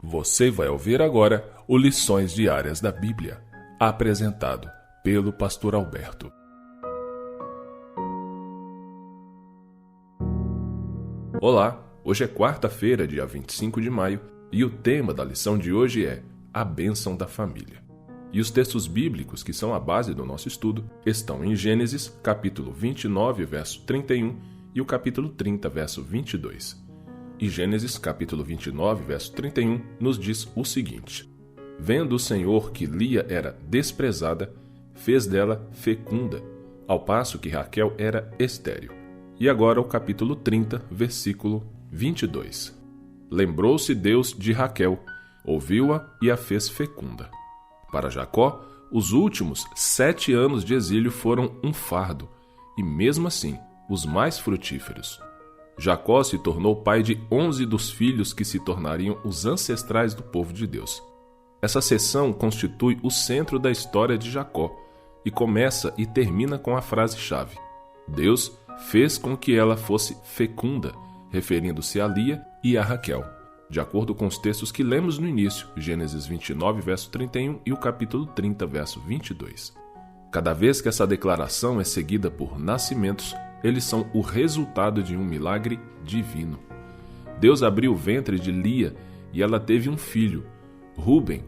Você vai ouvir agora o Lições Diárias da Bíblia, apresentado pelo Pastor Alberto. Olá, hoje é quarta-feira, dia 25 de maio, e o tema da lição de hoje é a bênção da família. E os textos bíblicos que são a base do nosso estudo estão em Gênesis, capítulo 29, verso 31 e o capítulo 30, verso 22. E Gênesis, capítulo 29, verso 31, nos diz o seguinte: Vendo o Senhor que Lia era desprezada, fez dela fecunda, ao passo que Raquel era estéril. E agora o capítulo 30, versículo 22. Lembrou-se Deus de Raquel, ouviu-a e a fez fecunda. Para Jacó, os últimos 7 anos de exílio foram um fardo, e mesmo assim, os mais frutíferos. Jacó se tornou pai de 11 dos filhos que se tornariam os ancestrais do povo de Deus. Essa seção constitui o centro da história de Jacó e começa e termina com a frase-chave: Deus fez com que ela fosse fecunda, referindo-se a Lia e a Raquel, de acordo com os textos que lemos no início, Gênesis 29, verso 31 e o capítulo 30, verso 22. Cada vez que essa declaração é seguida por nascimentos, eles são o resultado de um milagre divino. Deus abriu o ventre de Lia e ela teve um filho, Ruben,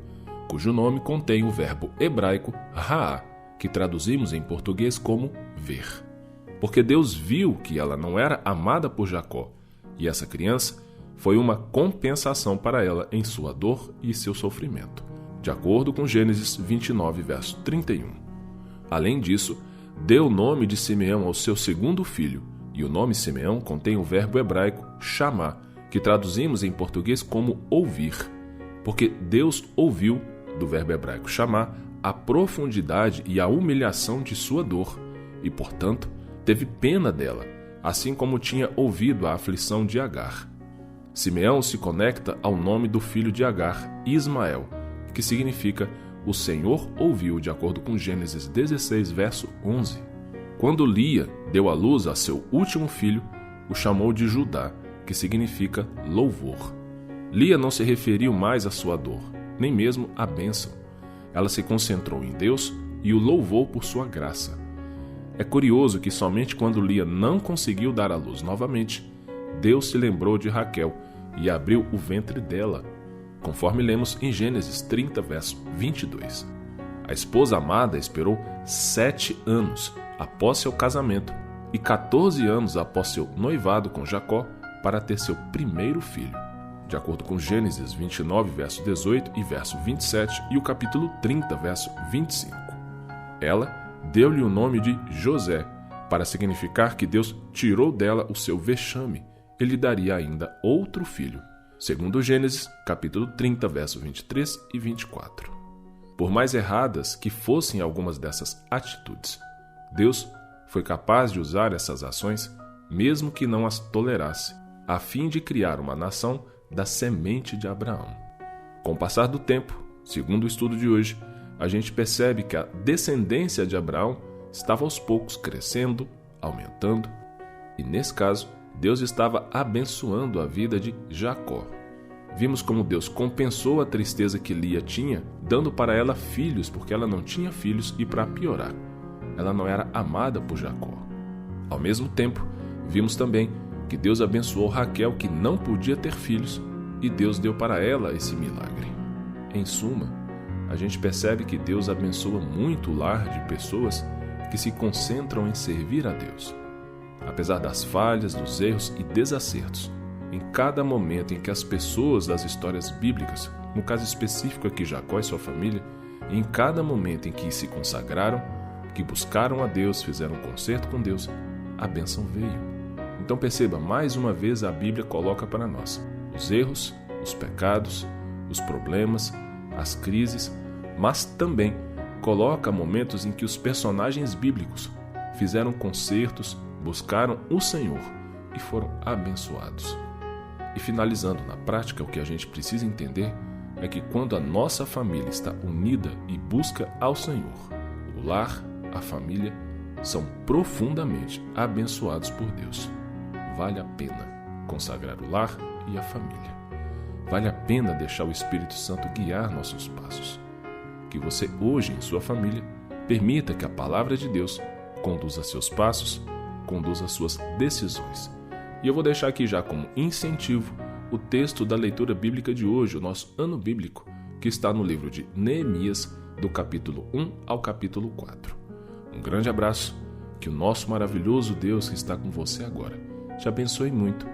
cujo nome contém o verbo hebraico Raá, que traduzimos em português como ver. Porque Deus viu que ela não era amada por Jacó, e essa criança foi uma compensação para ela em sua dor e seu sofrimento, de acordo com Gênesis 29, verso 31. Além disso, deu o nome de Simeão ao seu segundo filho, e o nome Simeão contém o verbo hebraico chamá, que traduzimos em português como ouvir, porque Deus ouviu, do verbo hebraico chamá, a profundidade e a humilhação de sua dor, e, portanto, teve pena dela, assim como tinha ouvido a aflição de Agar. Simeão se conecta ao nome do filho de Agar, Ismael, que significa o Senhor ouviu, de acordo com Gênesis 16, verso 11. Quando Lia deu à luz a seu último filho, o chamou de Judá, que significa louvor. Lia não se referiu mais à sua dor, nem mesmo à bênção. Ela se concentrou em Deus e o louvou por sua graça. É curioso que somente quando Lia não conseguiu dar à luz novamente, Deus se lembrou de Raquel e abriu o ventre dela, conforme lemos em Gênesis 30, verso 22. A esposa amada esperou 7 anos após seu casamento e 14 anos após seu noivado com Jacó para ter seu primeiro filho, de acordo com Gênesis 29, verso 18 e verso 27 e o capítulo 30, verso 25. Ela deu-lhe o nome de José, para significar que Deus tirou dela o seu vexame e lhe daria ainda outro filho, segundo Gênesis, capítulo 30, verso 23 e 24. Por mais erradas que fossem algumas dessas atitudes, Deus foi capaz de usar essas ações, mesmo que não as tolerasse, a fim de criar uma nação da semente de Abraão. Com o passar do tempo, segundo o estudo de hoje, a gente percebe que a descendência de Abraão estava aos poucos crescendo, aumentando, e nesse caso, Deus estava abençoando a vida de Jacó. Vimos como Deus compensou a tristeza que Lia tinha, dando para ela filhos, porque ela não tinha filhos, e para piorar, ela não era amada por Jacó. Ao mesmo tempo, vimos também que Deus abençoou Raquel, que não podia ter filhos, e Deus deu para ela esse milagre. Em suma, a gente percebe que Deus abençoa muito o lar de pessoas que se concentram em servir a Deus. Apesar das falhas, dos erros e desacertos, em cada momento em que as pessoas das histórias bíblicas, no caso específico aqui Jacó e sua família, em cada momento em que se consagraram, que buscaram a Deus, fizeram um concerto com Deus, a bênção veio. Então perceba, mais uma vez a Bíblia coloca para nós os erros, os pecados, os problemas, as crises, mas também coloca momentos em que os personagens bíblicos fizeram concertos, buscaram o Senhor e foram abençoados. E finalizando na prática, o que a gente precisa entender é que quando a nossa família está unida e busca ao Senhor, o lar, a família, são profundamente abençoados por Deus. Vale a pena consagrar o lar e a família. Vale a pena deixar o Espírito Santo guiar nossos passos. Que você hoje, em sua família, permita que a palavra de Deus conduza seus passos, conduza suas decisões. E eu vou deixar aqui já como incentivo o texto da leitura bíblica de hoje, o nosso ano bíblico, que está no livro de Neemias, do capítulo 1 ao capítulo 4. Um grande abraço, que o nosso maravilhoso Deus que está com você agora te abençoe muito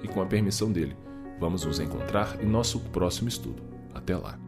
e, com a permissão dele, vamos nos encontrar em nosso próximo estudo. Até lá!